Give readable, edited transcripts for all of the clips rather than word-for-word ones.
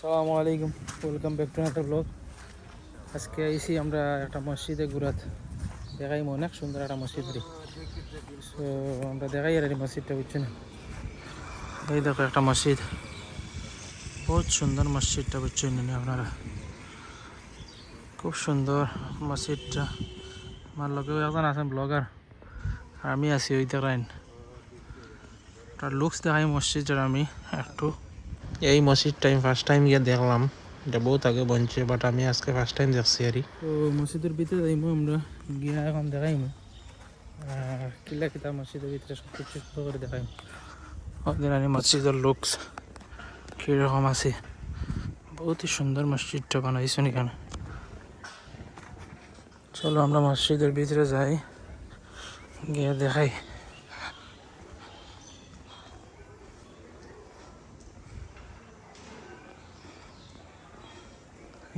আসসালামু আলাইকুম, welcome back to another blog. আজকে আইসি আমরা একটা মসজিদে ঘুরাত দেখাই, অনেক সুন্দর একটা মসজিদ রে। সো আমরা দেখাই আর এই মসজিদটা, বুঝছো না? এই দেখো একটা মসজিদ, বহুত সুন্দর মসজিদটা, বুঝছো না আপনারা? খুব সুন্দর মসজিদটা। আমার লগেও একজন আছেন ব্লগার, আর আমি আছি ওই দেখাইন। তার লুকস দেখাই মসজিদটার আমি একটু। এই মসজিদটা আমি ফার্স্ট টাইম গিয়ে দেখলাম, এটা বহুত আগে বনছে, বাট আমি আজকে ফার্স্ট টাইম দেখছি আর। তো মসজিদের ভিতরে যাইমু আমরা, গিয়া এখন দেখাইমু কিলা কিতা মসজিদের ভিতরে সব কিছু করে দেখাইমু। ওদের আমি মসজিদের লুকস কীরকম আছে, বহুতই সুন্দর মসজিদটা বানাইছেন এখানে। চলো আমরা মসজিদের ভিতরে যাই, গিয়ে দেখাই।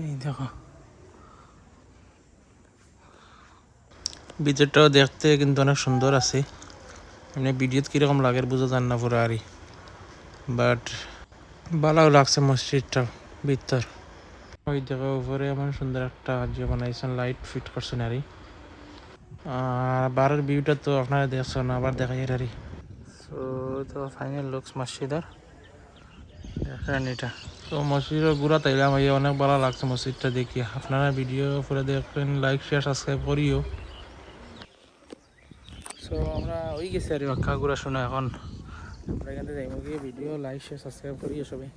এই দেখো ভিতরটাও দেখতে কিন্তু অনেক সুন্দর আছে। এমনি ভিডিওতে কীরকম লাগে বোঝা যান না পুরো আরই, বাট ভালো লাগছে মসজিদটা ভিতর। ওই দেখো উপরে এমন সুন্দর একটা যে বানাইছেন, লাইট ফিট করছেন আরই। আর বারের ভিউটা তো আপনারা দেখছেন, আবার দেখাই আরই। সো তো ফাইনাল লুকস মসজিদের দেখেন এটা। তো মসজিদের ঘুরা তাইলাম, এই অনেক ভালো লাগছে মসজিদটা দেখি। আপনারা ভিডিও পুরো দেখবেন, লাইক শেয়ার সাবস্ক্রাইব করিও। সো আমরা ওই গেছি আর বাক্কা ঘুরা শোনা। এখন আমরা এখান থেকে যাইব গিয়ে ভিডিও লাইক শেয়ার সাবস্ক্রাইব করিও সবাই,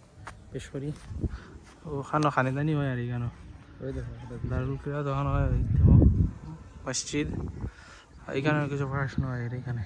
বেশ করি। ওখানে খানি দানি হয় আর এখানে ওই দেখো দারুল কিরা দোকান হয়, মসজিদ এখানে কিছু পড়াশোনা হয় এখানে।